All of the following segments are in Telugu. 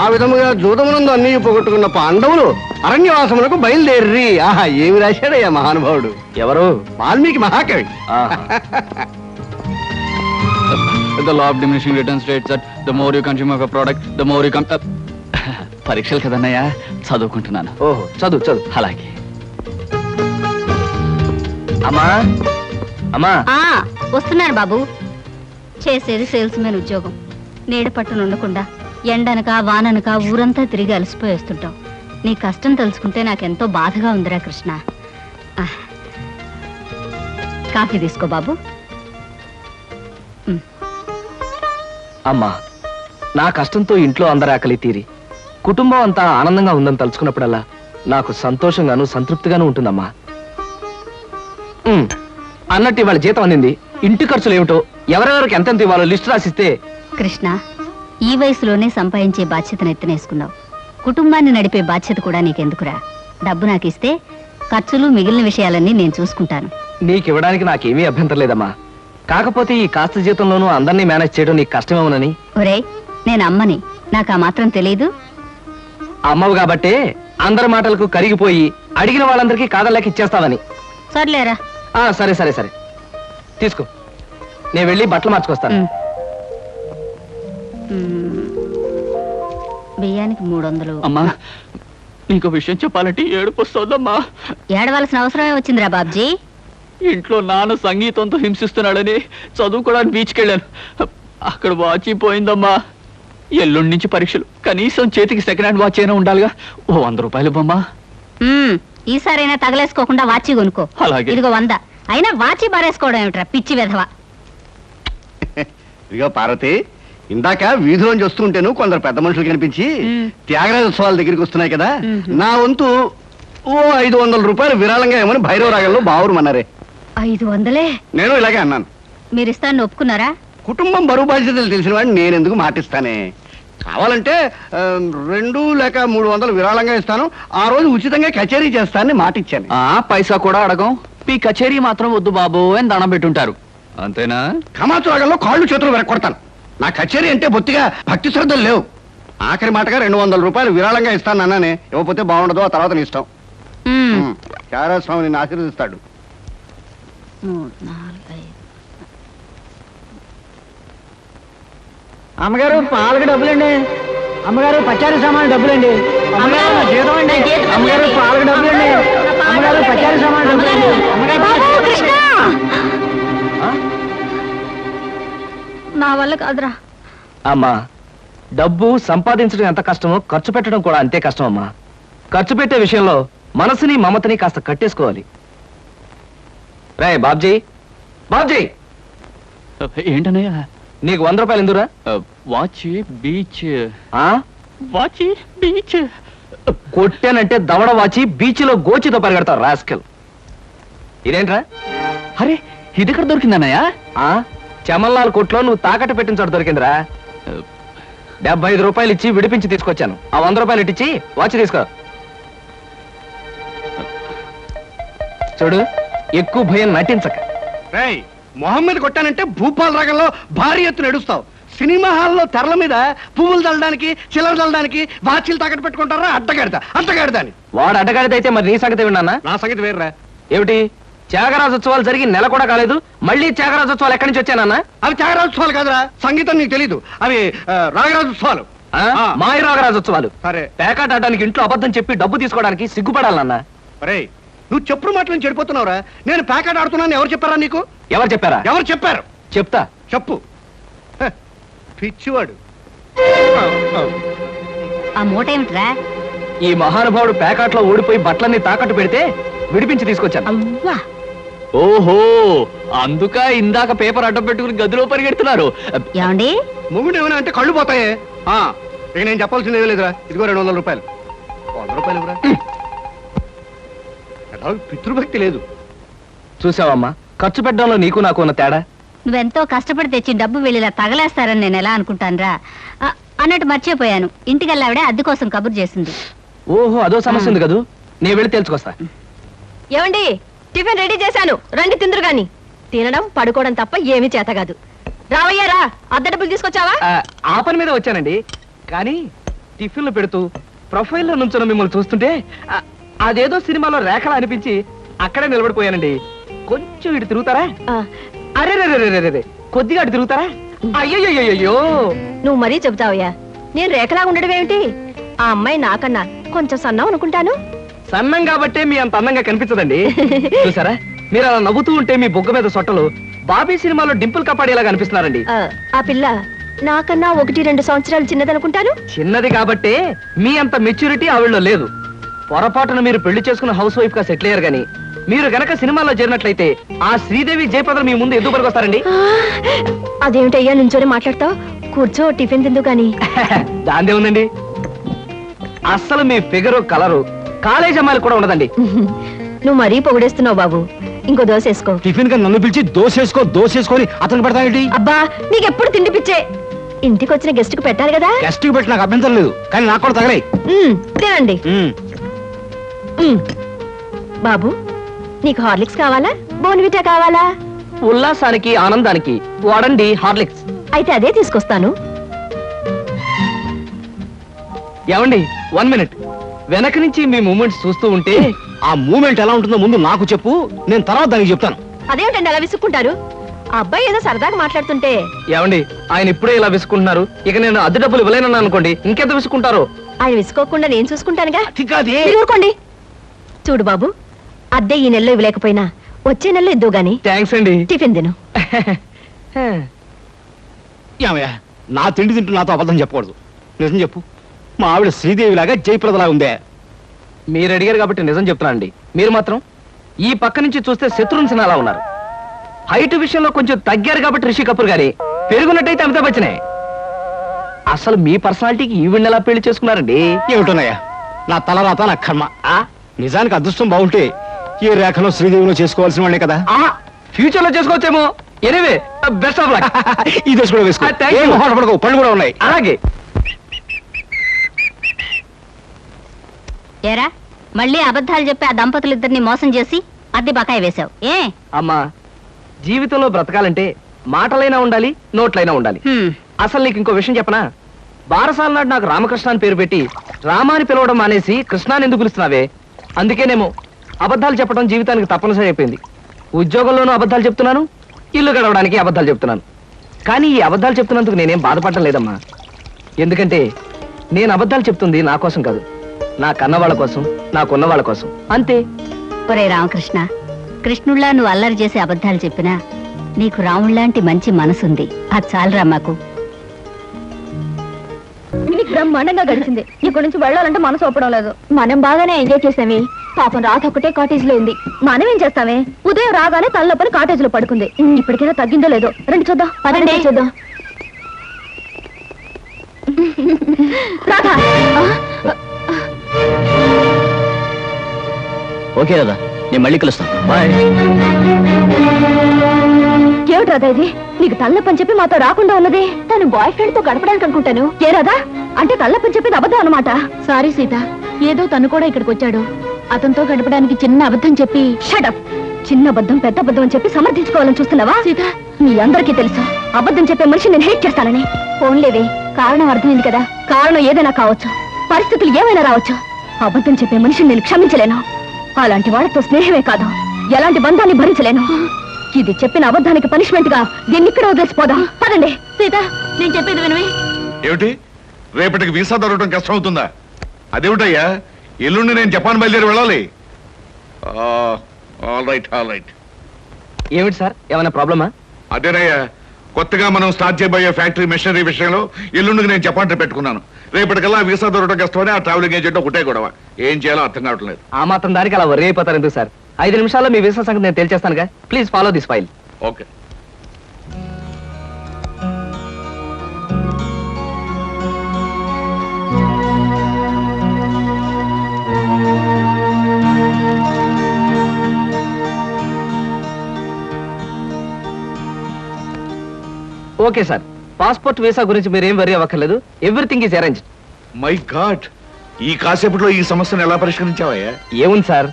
ఆ విధముగా జూదమునందు అన్ని పోగొట్టుకున్న పాండవులు అరణ్యవాసములకు బయలుదేర్రి. ఆహా, ఏమి రాశాడయ్యా మహానుభావుడు. ఎవరు? వాల్మీకి మహాకవి. The law of diminishing returns states that the more you consume of a product, the more you పరీక్షలు కదన్నయ్యా, చదువుకుంటున్నాను. ఓహో, చదువు చదువు. అలాగే. అమ్మా అమ్మా. వస్తున్నాను బాబు. చేసేది సేల్స్ మెన్ ఉద్యోగం. నీడ పట్టున ఉండకుండా ఎండనక వాననక ఊరంతా తిరిగి అలసిపోయి వస్తుంటాం. నీ కష్టం తెలుసుకుంటే నాకెంతో బాధగా ఉందిరా కృష్ణ. కాఫీ తీసుకో బాబు. అమ్మా, నా కష్టంతో ఇంట్లో అందరి ఆకలి తీరి కుటుంబం అంతా ఆనందంగా ఉందని తలుచుకున్నప్పుడల్లా నాకు సంతోషంగాను సంతృప్తిగాను ఉంటుందమ్మా. అన్నట్టు ఇవాళ జీతం అందింది. ఇంటి ఖర్చులు ఏమిటో, ఎవరెవరికి ఎంతెంత ఇవ్వాలో లిస్టు రాసిస్తే. కృష్ణ, ఈ వయసులోనే సంపాదించే బాధ్యతను ఎత్తనేసుకున్నావు. కుటుంబాన్ని నడిపే బాధ్యత కూడా నీకెందుకురా? డబ్బు నాకు ఇస్తే ఖర్చులు మిగిలిన విషయాలన్నీ నేను చూసుకుంటాను. నీకివ్వడానికి నాకేమీ అభ్యంతరం లేదమ్మా. కాకపోతే ఈ కాస్త జీతంలోనూ అందరినీ మేనేజ్ చేయడం నీకు కష్టమేమోనని. ఒరేయ్, నేను అమ్మని, నాకు ఆ మాత్రం తెలీదు. అమ్మవు కాబట్టే అందరి మాటలకు కరిగిపోయి అడిగిన వాళ్ళందరికీ కాదలేక ఇచ్చేస్తావని. సర్లేరా. సరే సరే సరే, తీసుకో. నేను వెళ్ళి బట్టలు మార్చుకొస్తాను. బియ్యానికి 300. అమ్మా, నీకు విషయం చెప్పాలంటే ఏడుపు వస్తుందమ్మా. ఏడవలసిన అవసరమే వచ్చిందిరా బాబ్జీ. ఇంట్లో నాన్న సంగీతంతో హింసిస్తున్నాడని చదువుకోవడానికి బీచ్కి వెళ్ళాను. అక్కడ వాచ్ పోయిందమ్మా. ఎల్లుండి నుంచి పరీక్షలు. కనీసం చేతికి సెకండ్ హ్యాండ్ వాచ్ అయినా ఉండాలిగా. ఓ 100 రూపాయలు బొమ్మా. ఈసారైనా తగలేసుకోకుండా వాచి కొనుక్కో. అలాగే. ఇదిగో 100. అయినా వాచి బారేసుకోవడం ఏమిట్రా పిచ్చి వెధవ. ఇదిగో పార్వతి, ఇందాక వీధిలోంచి వస్తుంటేను కొందరు పెద్ద మనుషులు కనిపించి త్యాగరాజోత్సవాల దగ్గరికి వస్తున్నాయి కదా, నా వంతు ఓ 500 రూపాయలు విరాళంగా ఏమని భైరవ రాగంలో బావురమన్నారే. 500? నేను ఇలాగే అన్నాను. మీరిస్తాను ఒప్పుకున్నారా? కుటుంబం బరువు బాధ్యతలు తెలిసిన వాడిని నేనెందుకు మాటిస్తానే. కావాలంటే 2 లేక 300 విరాళంగా ఇస్తాను. ఆ రోజు ఉచితంగా కచేరీ చేస్తానని మాటిచ్చాను. పైసా కూడా అడగం. మీ కచేరీ మాత్రం వద్దు బాబు అని దండం పెట్టుంటారు. అంతేనా? కమాతు రాగంలో కాళ్ళు చేతులు వెరకొడతాను. నా కచేరీ అంటే బొత్తిగా భక్తి శ్రద్ధలు లేవు. ఆఖరి మాటగా 200 రూపాయలు విరాళంగా ఇస్తాను అన్నానే. ఇవ్వకపోతే బాగుండదు, ఆ తర్వాత నీ ఇష్టం. చారాస్వామి నిన్ను ఆశీర్వదిస్తాడు. 3, 4, 5. అమ్మగారు పాలకు డబ్బులండి. అమ్మగారు పచారీ సామాన్ డబ్బులండి. అమ్మగారు నా జీతం అండి. అమ్మగారు పాలకు డబ్బులండి. అమ్మగారు పచారీ సామాన్ డబ్బులండి. నా వల్ల కాదురా. అమ్మా, డబ్బు సంపాదించడం ఎంత కష్టమో ఖర్చు పెట్టడం కూడా అంతే కష్టం అమ్మా. ఖర్చు పెట్టే విషయంలో మనసుని మమతని కాస్త కట్టేసుకోవాలి. రే బాబ్జీ, బాబ్జీ. ఏంటన్నయ్యా? నీకు 100 రూపాయలు ఎందురా? Watch beach. వాచ్ బీచ్ కొట్టానంటే దవడ వాచి బీచ్లో గోచితో పరిగెడతావు రాస్కెల్. ఇదేంట్రా? అరే, ఇది ఎక్కడ దొరికిందన్నయ్యా? చమల్లాల్ కొట్లో నువ్వు తాకట్టు పెట్టిన చోట దొరికిందిరా. 75 రూపాయలు ఇచ్చి విడిపించి తీసుకొచ్చాను. ఆ 100 రూపాయలు ఇట్టించి వాచ్ తీసుకో. చూడు, ఎక్కువ భయం నటించక. రేయ్, మొహమ్మద్ కొట్టానంటే భూపాల్ రాగంలో భారీ ఎత్తున ఎడుస్తావు. సినిమా హాల్లో తెరల మీద పువ్వులు చల్లడానికి, చిల్లర చల్లడానికి వాచీలు తాకట్టు పెట్టుకుంటారా? అడ్డగాడిదా అని. వాడు అడ్డగాడిదైతే మరి నీ సంగతి విన్నా? నా సంగతి వేర్రా. ఏమిటి? త్యాగరాజోత్సవాలు జరిగి నెల కూడా కాలేదు, మళ్ళీ త్యాగరాజోత్సవాలు ఎక్కడి నుంచి వచ్చానన్నా? అవి త్యాగరాజోత్సవాలు కాదురా, సంగీతం నీకు తెలీదు. అవి రాగరాజోత్సవాలు. మాయ రాగరాజోత్సవాలు. సరే, పేకాట ఆడడానికి ఇంట్లో అబద్ధం చెప్పి డబ్బు తీసుకోవడానికి సిగ్గుపడాలన్నా? అరే, నువ్వు చెప్పుడు మాటలను చెడిపోతున్నావురా. నేను పేకాట ఆడుతున్నాను ఎవరు చెప్పారా నీకు? ఎవరు చెప్పారా? ఎవరు చెప్పారు? చెప్తా, చెప్పు. పిచ్చివాడు. ఆ మూట ఏమిట్రా? ఈ మహానుభావుడు పేకాట్లో ఓడిపోయి బట్టలన్నీ తాకట్టు పెడితే విడిపించి తీసుకొచ్చాను. అవ్వా, ఓహో, అందుక ఇందాక పేపర్ అడ్డం పెట్టుకుని గదిలో పరిగెడుతున్నారు. ఏమండి? మొగుడు ఏమైనా అంటే కళ్ళు పోతాయే. ఇక నేను చెప్పాల్సింది ఏమీ లేదురా. ఇదిగో 200 రూపాయలు. 100 రూపాయలు ఇవ్వరా. పితృభక్తి లేదు. చూసావమ్మా, ఖర్చు పెట్టడంలో నీకు నాకు ఉన్న తేడా. నువ్వెంతో కష్టపడి తెచ్చి డబ్బు వెళ్ళిలా తగలేస్తారని నేను ఎలా అనుకుంటానురా. అన్నట్టు మర్చిపోయాను, ఇంటికెళ్ళావిడే అద్దె కోసం కబురు చేసింది. ఓహో, అదో సమస్య ఉంది కదూ. నేను వెళ్ళి తెలుసుకొస్తా. ఏమండి, టిఫిన్ రెడీ చేశాను, రండి తిందురు గాని. తినడం పడుకోవడం తప్ప ఏమీ చేత కాదు. రావయ్యారా, అద్దె డబ్బులు తీసుకొచ్చావా? ఆ పని మీద వచ్చానండి. కానీ టిఫిన్లు పెడుతూ ప్రొఫైల్లో నుంచున్న మిమ్మల్ని చూస్తుంటే అదేదో సినిమాలో రేఖలా అనిపించి అక్కడే నిలబడిపోయానండి. కొంచెం ఇటు తిరుగుతారా? అరే రే కొద్దిగా అటు తిరుగుతారా? అయ్యో నువ్వు మరీ చెబుతావయ్యా. నేను రేఖలాగా ఉండడం ఏమిటి? ఆ అమ్మాయి నాకన్నా కొంచెం సన్నం అనుకుంటాను. సన్నం కాబట్టే మీ అంత అందంగా కనిపించదండి. చూసారా, మీరు అలా నవ్వుతూ ఉంటే మీ బొగ్గ మీద సొట్టలు బాబీ సినిమాలో డింపుల్ కపాడేలా కనిపిస్తున్నారండి. ఆ పిల్ల నాకన్నా 1-2 సంవత్సరాలు చిన్నదనుకుంటాను. చిన్నది కాబట్టే మీ అంత మెచ్యూరిటీ ఆవిడలో లేదు. పొరపాటున మీరు పెళ్లి చేసుకున్న హౌస్ వైఫ్ గా సెటిల్ అయ్యారు గాని మీరు గనక సినిమాలో చేరినట్లయితే ఆ శ్రీదేవి జయప్రద మీ ముందు ఎందుకు పనికొస్తారండి? అదేమిటయ్యా నుంచోనే మాట్లాడతావు? కూర్చో, టిఫిన్ తిందు గాని. దాందే ఉందండి. అస్సలు మీ ఫిగరు కలరు కాలేజ్ అమ్మాయిలు కూడా ఉండదండి. నువ్వు మరీ పొగిడేస్తున్నావు బాబు. ఇంకో దోశ వేసుకో. టిఫిన్ గా నన్ను పిలిచి దోసేసుకొని అతను పెడతానండి. అబ్బా, నీకెప్పుడు తిండి పిచ్చే. ఇంటికి వచ్చిన గెస్ట్ కు పెట్టాలి కదా. గెస్ట్ కి పెట్టి నాకు అభ్యంతరం లేదు, కానీ నాకు కూడా తగలే. తినండి. బాబు, నీకు హార్లిక్స్ కావాలా, బోన్విటా కావాలా? ఉల్లాసానికి ఆనందానికి వాడండి హార్లిక్స్. అయితే అదే తీసుకొస్తాను. ఏమండి, 1 మినిట్. వెనక నుంచి మీ మూమెంట్స్ చూస్తూ ఉంటే ఆ మూమెంట్ ఎలా ఉంటుందో ముందు నాకు చెప్పు, నేను తర్వాత దానికి చెప్తాను. అదేమిటండి అలా విసుక్కుంటారు? ఆ అబ్బాయి ఏదో సరదాగా మాట్లాడుతుంటే. ఏమండి, ఆయన ఇప్పుడే ఇలా విసుకుంటున్నారు. ఇక నేను అద్దె డబ్బులు ఇవ్వలేనన్నా అనుకోండి, ఇంకెంత విసుకుంటారు? ఆయన విసుకోకుండా నేను చూసుకుంటానుగా. అతికాదే. మీరు ఊరుకోండి. చూడు బాబు, అద్దె ఈ నెలలో ఇవ్వలేకపోయినా వచ్చే నెలలో ఇద్దు గాని. థ్యాంక్స్ అండి. టిఫిన్ తిను. ఏమయ్యా, నా తిండి తింటూ నాతో అబద్ధం చెప్పకూడదు. నిజం చెప్పు, మా ఆవిడ శ్రీదేవిలాగా జయప్రదలా ఉందే? మీరు అడిగారు కాబట్టి నిజం చెప్తున్నానండి. మీరు మాత్రం ఈ పక్క నుంచి చూస్తే శత్రుఘ్న సిన్హా అలా ఉన్నారు. హైట్ విషయంలో కొంచెం తగ్గారు కాబట్టి రిషి కపూర్ గారి, పెరుగున్నట్టయితే అమితాబ్ బచ్చనే. అసలు మీ పర్సనాలిటీకి ఈవిడ్ని ఎలా పెళ్లి చేసుకున్నారండి? ఏమిటోనయ్యా, నా తలరాత నా కర్మ. నిజానికి అదృష్టం బాగుంటే ఈ రేఖలో శ్రీదేవిలో చేసుకోవాల్సిన వాళ్ళే కదా. ఫ్యూచర్ లో చేసుకోవచ్చేమో. Anyway, best of luck. ఈ దశ కూడా వేసుకో. Thank you. ఏం మొహాట పడకు, పళ్ళు కూడా ఉన్నాయి. అలాగే. ఏరా, మళ్ళీ అబద్ధాలు చెప్పి ఆ దంపతులిద్దరిని మోసం చేసి అద్దె బకాయి వేశావు ఏ? అమ్మా, జీవితంలో బ్రతకాలంటే మాటలైనా ఉండాలి, నోట్లైనా ఉండాలి. అసలు నీకు ఇంకో విషయం చెప్పనా? బారసాల నాడు నాకు రామకృష్ణ అని పేరు పెట్టి రామాని పిలవడం మానేసి కృష్ణాని ఎందుకు పిలుస్తున్నావే? అందుకేనేమో అబద్ధాలు చెప్పడం జీవితానికి తప్పనిసరి అయిపోయింది. ఉద్యోగంలోనూ అబద్ధాలు చెప్తున్నాను, ఇల్లు గడవడానికి అబద్ధాలు చెప్తున్నాను. కానీ ఈ అబద్ధాలు చెప్తున్నందుకు నేనేం బాధపడటం లేదమ్మా. ఎందుకంటే నేను అబద్ధాలు చెప్తుంది నా కోసం కాదు, నా కన్నవాళ్ళ కోసం, నాకున్న వాళ్ళ కోసం, అంతే. ఒరే రామకృష్ణ, కృష్ణుళ్ళ నువ్వు అల్లరి చేసి అబద్ధాలు చెప్పినా నీకు రాముళ్లాంటి మంచి మనసుంది. అది చాలరా మాకు. బ్రహ్మాండంగా గడిచింది. ఇక్కడ నుంచి వెళ్ళాలంటే మనసు ఒప్పడం లేదు. మనం బాగానే ఎంజాయ్ చేసామే. పాపం రాత ఒకటే కాటేజ్ లో ఉంది. మనం ఏం చేస్తామే? ఉదయం రాగానే తలనొప్పని కాటేజ్ లో పడుకుంది. ఇప్పటికైనా తగ్గిందో లేదో రండి చూద్దాం. పదండి చూద్దాం. రాధా, ఓకే రాదా, నేను మళ్ళీ కలుస్తాను. బాయ్. ఏమిటి రాధా ఇది? నీకు తల్లపని చెప్పి మాతో రాకుండా ఉన్నది తను బాయ్ ఫ్రెండ్ తో గడపడానికి అనుకుంటాను. ఏ రాధా, అంటే తల్లపని చెప్పేది అబద్ధం అన్నమాట. సారీ సీత, ఏదో తను కూడా ఇక్కడికి వచ్చాడు. అతనితో గడపడానికి చిన్న అబద్ధం చెప్పి. షటప్. చిన్న అబద్ధం పెద్ద అబద్ధం అని చెప్పి సమర్థించుకోవాలని చూస్తున్నావా? సీత, మీ అందరికీ తెలుసు అబద్ధం చెప్పే మనిషి నేను హేట్ చేస్తానని. ఫోన్లేవే, కారణం అర్థమైంది కదా. కారణం ఏదైనా కావచ్చు, పరిస్థితులు ఏమైనా రావచ్చు. అబద్ధం చెప్పే మనిషిని నేను క్షమించలేను. అలాంటి వాళ్ళతో స్నేహమే కాదు, ఎలాంటి బంధాన్ని భరించలేను. ఇది చెప్పిన అబద్ధానికి పనిష్మెంట్ గా దీన్ని ఇక్కడ వదిలేసిపోదాం. పదండి. సీత, నేను చెప్పేది వినవే. ఏమిటి, రేపటికి వీసా దొరకడం కష్టం అవుతుందా? అదేమిటయ్యా, ఎల్లుండి నేను జపాన్ బయలుదేరి వెళ్ళాలి. All right. ఏమిటి సార్, ఏమైనా ప్రాబ్లమా? అదేనయ్యా, కొత్తగా మనం స్టార్ట్ చేయబోయే ఫ్యాక్టరీ మెషినరీ విషయంలో ఎల్లుండికి నేను జపాన్ ట్రిప్ పెట్టుకున్నాను. రేపటికల్లా వీసా దొరకడం కష్టమని ఆ ట్రావెలింగ్ ఏజెంట్ ఒకటే గొడవ. ఏం చేయాలో అర్థం కావట్లేదు. ఆ మాత్రం దానికి అలా వర్రీ అయిపోతారు ఎందుకు సార్? 5 నిమిషాల్లో మీ వీసా సంగతి నేను తేల్చేస్తానుగా. Please follow this file. Okay. Okay sir, passport visa గురించి మీరేం వరీ అవ్వక్కర్లేదు. Everything is arranged. My god, ఈ కాసేపట్లో ఈ సమస్యను ఎలా పరిష్కరించావయ్యా? ఏముంది సార్,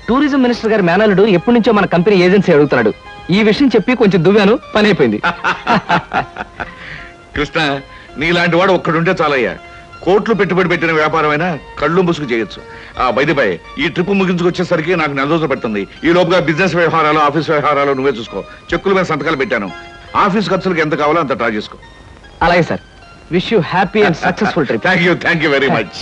టూరిజం మినిస్టర్ గారి మేనల్లుడు ఎప్పటి నుంచో మన కంపెనీ ఏజెన్సీ అడుగుతున్నాడు. ఈ విషయం చెప్పి కొంచెం దువ్వాను, పని అయిపోయింది. కృష్ణ, నీలాంటి వాడు ఒక్కడుంటే చాలయ్యా. కోట్లు పెట్టుబడి పెట్టిన వ్యాపారమైనా కళ్ళు ముసుగు చేయొచ్చు. బై ఈ ట్రిప్ ముగించుకొచ్చేసరికి నాకు 4 రోజులు పడుతుంది. ఈ లోపుగా బిజినెస్ వ్యవహారాలు, ఆఫీస్ వ్యవహారాలు నువ్వే చూసుకో. చెక్కుల మీద సంతకాలు పెట్టాను. ఆఫీస్ ఖర్చులకు ఎంత కావాలో అంత ట్రా చేసుకో. అలాగే sir. Wish you happy and successful trip. Thank you very much.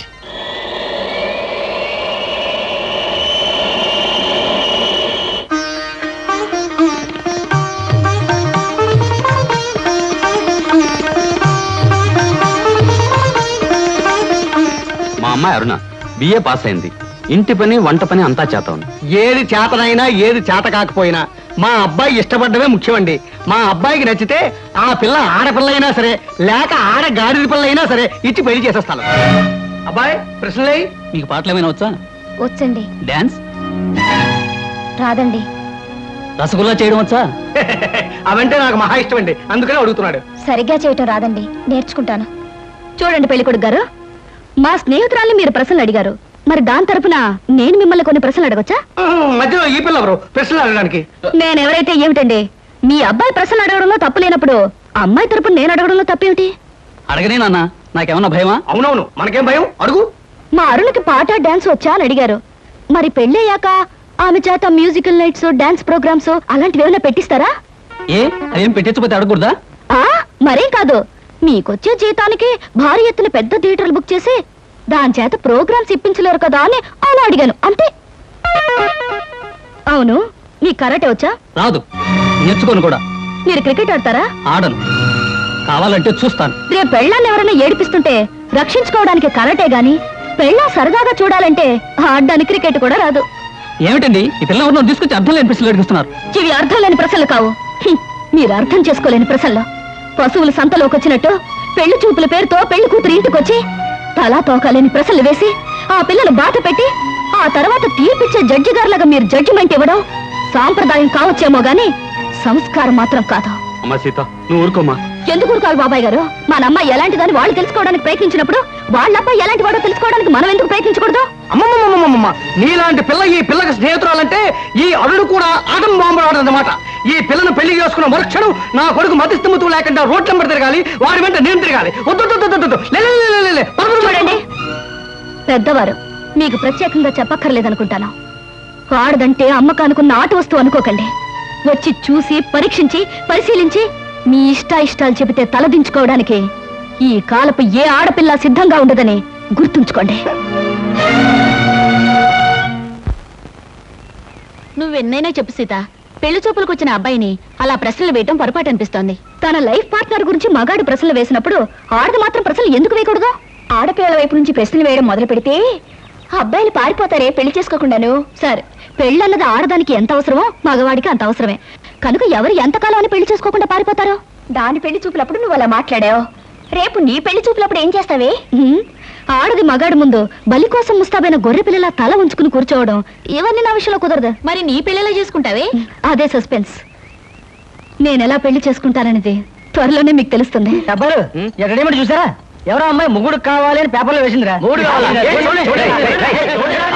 మా అమ్మాయి అరుణ బిఏ పాస్ అయింది. ఇంటి పని వంట పని అంతా చేత ఉంది. ఏది చేతనైనా ఏది చేత కాకపోయినా మా అబ్బాయి ఇష్టపడ్డమే ముఖ్యమండి. మా అబ్బాయికి నచ్చితే ఆ పిల్ల ఆడపిల్ల అయినా సరే, లేక ఆడ గాడిద పిల్ల అయినా సరే ఇచ్చి పెళ్లి చేసేస్తాను. అబ్బాయి ప్రశ్నలే. మీకు పాటలు ఏమైనా వచ్చా? వచ్చండి. డాన్స్ రాదండి. రసగుల్లా చేయడం వచ్చా? అవంటే నాకు మహా ఇష్టం అండి, అందుకనే అడుగుతున్నాడు. సరిగ్గా చేయటం రాదండి, నేర్చుకుంటాను. చూడండి పెళ్లికొడుకు గారు, మా స్నేహితురాల్ని మీరు ప్రశ్నలు అడిగారు, మరి దాని తరపున నేను మిమ్మల్ని కొన్ని ప్రశ్నలు అడగొచ్చా? మధ్యలో ఈ పిల్ల ఎవరు ప్రశ్నలు అడగడానికి? నేనెవరైతే ఏమిటండి? మీ అబ్బాయి ప్రశ్నలు అడగడంలో తప్పు లేనప్పుడు అమ్మాయి తరపున నేను అడగడంలో తప్పేమిటి? అడగనే నాన్న, నాకేమన్నా భయమా? అవునవును, మనకేం భయం, అడుగు. మా అరుణకి పాట డాన్స్ వచ్చా అని అడిగారు. మరి పెళ్ళయ్యాక ఆమె చేత మ్యూజికల్ నైట్స్, డాన్స్ ప్రోగ్రామ్స్ అలాంటివి ఏమైనా పెట్టిస్తారా? ఏ అదేం పెట్టించకపోతే అడగకూడదా? మరేం కాదు, మీకొచ్చే జీతానికి భారీ ఎత్తున పెద్ద థియేటర్లు బుక్ చేసి దాని చేత ప్రోగ్రామ్స్ ఇప్పించలేరు కదా అని అలా అడిగాను, అంతే. అవును, మీకు కరాటే వచ్చా? రాదు, నేర్చుకోను కూడా. మీరు క్రికెట్ ఆడతారా? ఆడను, కావాలంటే చూస్తాను. రేపు పెళ్ళాన్ని ఎవరైనా ఏడిపిస్తుంటే రక్షించుకోవడానికి కరాటే గాని, పెళ్ళా సరదాగా చూడాలంటే ఆడడానికి క్రికెట్ కూడా రాదు. ఏమిటండి ఈ పిల్ల ఎవరినో తీసుకొచ్చి అర్థం లేని ప్రశ్నలు అడిగిస్తున్నారు? ఇవి అర్థం లేని ప్రశ్నలు కావు, మీరు అర్థం చేసుకోలేని ప్రశ్నలు. పశువులు సంతలోకి వచ్చినట్టు పెళ్లి చూపుల పేరుతో పెళ్లి కూతురు ఇంటికొచ్చి తలా తోకాలేని ప్రశ్నలు వేసి ఆ పిల్లలు బాధ పెట్టి ఆ తర్వాత తీర్పిచ్చే జడ్జి గారులాగా మీరు జడ్జిమెంట్ ఇవ్వడం సాంప్రదాయం కావచ్చేమో గాని సంస్కారం మాత్రం కాదు. అమ్మా సీత, నువ్వు ఊరుకోమా. ఎందుకు ఊరుకోవాలి బాబాయ్ గారు? మన అమ్మాయి ఎలాంటిదని వాళ్ళు తెలుసుకోవడానికి ప్రయత్నించినప్పుడు వాళ్ళ అబ్బాయి ఎలాంటి వాడో తెలుసుకోవడానికి మనం ఎందుకు ప్రయత్నించకూడదు? అమ్మమ్మమ్మమ్మమ్మ, నీలాంటి పిల్ల ఈ పిల్లకి స్నేహితురాలంటే ఈ అడుగు కూడా ఆటం బాంబు ఆడదన్నమాట. ఈ పిల్లను పెళ్లి చేసుకున్న మరుక్షణం నా కొడుకు మతిస్థిమతు లేకుండా రోడ్ నెంబర్ తిరగాలి, వాడి వెంట నేను తిరగాలి. చూడండి పెద్దవారు, మీకు ప్రత్యేకంగా చెప్పక్కర్లేదనుకుంటాను. ఆడదంటే అమ్మకానుకున్న ఆట వస్తువు అనుకోకండి. వచ్చి చూసి పరీక్షించి పరిశీలించి మీ ఇష్టాయిష్టాలు చెబితే తలదించుకోవడానికి ఈ కాలపు ఏ ఆడపిల్ల సిద్ధంగా ఉండదని గుర్తుంచుకోండి. నువ్వెన్నైనా చెప్పు సీత, పెళ్లి చూపులకు వచ్చిన అబ్బాయిని అలా ప్రశ్నలు వేయటం పొరపాటు అనిపిస్తోంది. తన లైఫ్ పార్ట్నర్ గురించి మగాడు ప్రశ్నలు వేసినప్పుడు ఆడది మాత్రం ప్రశ్నలు ఎందుకు వేయకూడదు? ఆడపిల్లల వైపు నుంచి ప్రశ్నలు వేయడం మొదలు పెడితే అబ్బాయిలు పారిపోతారే పెళ్లి చేసుకోకుండాను. సరే, పెళ్ళన్నది ఆడదానికి ఎంత అవసరమో మగవాడికి అంత అవసరమే. కనుక ఎవరు ఎంతకాలం అని పెళ్లి చేసుకోకుండా పారిపోతారో? దాని పెళ్లి చూపులప్పుడు నువ్వు అలా మాట్లాడావు, రేపు నీ పెళ్లి చూపులప్పుడు ఏం చేస్తావే? ఆడది మగాడు ముందు బలి కోసం ముస్తాబైన గొర్రె పిల్లల తల ఉంచుకుని కూర్చోవడం ఇవన్నీ నా విషయంలో కుదరదు. మరి నీ పెళ్లిలా చేసుకుంటావే? అదే సస్పెన్స్. నేనెలా పెళ్లి చేసుకుంటాననేది త్వరలోనే మీకు తెలుస్తుంది. డబ్బులు ఎక్కడేమిటి చూసారా? ఎవరో అమ్మాయి మొగుడు కావాలి అని పేపర్లో వేసిందిరా.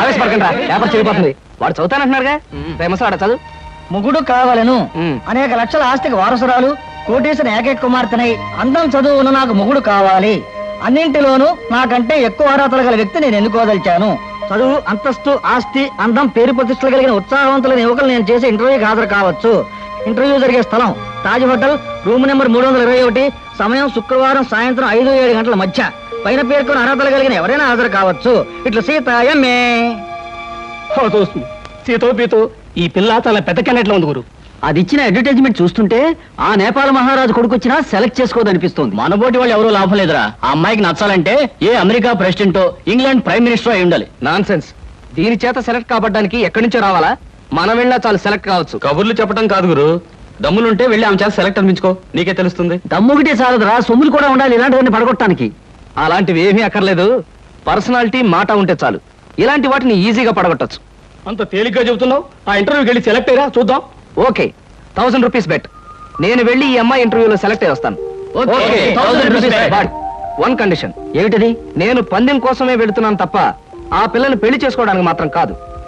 ఆవేశపడకండి, పేపర్ చెడిపోతుంది. వాడు చదువుతానంటున్నారుగా, ఫేమస్ వాడ చదువు. మొగుడు కావాలను, అనేక లక్షల ఆస్తికి వారసురాలు, కోటేశ్వర ఏకైక కుమార్తెనై అందం చదువును నాకు మొగుడు కావాలి, అన్నింటిలోనూ నాకంటే ఎక్కువ అర్హతలు గల వ్యక్తి నేను ఎన్నుకోదలిచాను. చదువు, అంతస్తు, ఆస్తి, అందం, పేరు ప్రతిష్టలు కలిగిన ఉత్సాహవంతులైన యువకులు నేను చేసే ఇంటర్వ్యూకి హాజరు కావచ్చు. ఇంటర్వ్యూ జరిగే స్థలం తాజ్ హోటల్, రూమ్ నెంబర్ 321, సమయం శుక్రవారం సాయంత్రం 5-7 గంటల మధ్య. పైన పేర్కొన్న అర్హతలు కలిగిన ఎవరైనా హాజరు కావచ్చు. ఇట్లా సీత ఎంఏ. సీతో పీతో ఈ పిల్ల చాలా పెద్ద కెనెట్లో ఉంది గురు. అది ఇచ్చిన అడ్వర్టైజ్మెంట్ చూస్తుంటే ఆ నేపాల్ మహారాజు కొడుకొచ్చినా సెలెక్ట్ చేసుకోదనిపిస్తుంది. మనబోటి వాళ్ళు ఎవరూ లాభం లేదురా. ఆ అమ్మాయికి నచ్చాలంటే ఏ అమెరికా ప్రెసిడెంటో ఇంగ్లాండ్ ప్రైమ్ మినిస్టర్ అయి ఉండాలి. Non sense. దీని చేత సెలెక్ట్ కాబడ్డానికి ఎక్కడి నుంచో రావాలా? మనం వెళ్ళినా చాలు సెలెక్ట్ కావచ్చు. కబుర్లు చెప్పడం కాదు గురు, దమ్ములుంటే వెళ్ళి ఆమె చేత సెలెక్ట్ అనిపించుకో, నీకే తెలుస్తుంది. దమ్ముగిటే చాలదురా, సొమ్ములు కూడా ఉండాలి ఇలాంటివన్నీ పడగొట్టడానికి. అలాంటివి ఏమీ అక్కర్లేదు, పర్సనాలిటీ మాట ఉంటే చాలు. ఇలాంటి వాటిని ఈజీగా పడగొట్టచ్చు. అంత తేలిగ్గా చెబుతున్నావు. ఆ ఇంటర్వ్యూకి వెళ్ళి సెలెక్ట్ అయ్యరా చూద్దాం. Okay, 1000 rupees bet. నేను వెళ్ళి ఈ అమ్మాయి ఇంటర్వ్యూలో సెలెక్ట్ అయ్యి వస్తాను. Okay, 1000 rupees bet. But one condition. ఏమిటది? నేను పందెం కోసమే వెళుతున్నాను తప్ప ఆ పిల్లని పెళ్లి చేసుకోవడానికి మాత్రం కాదు.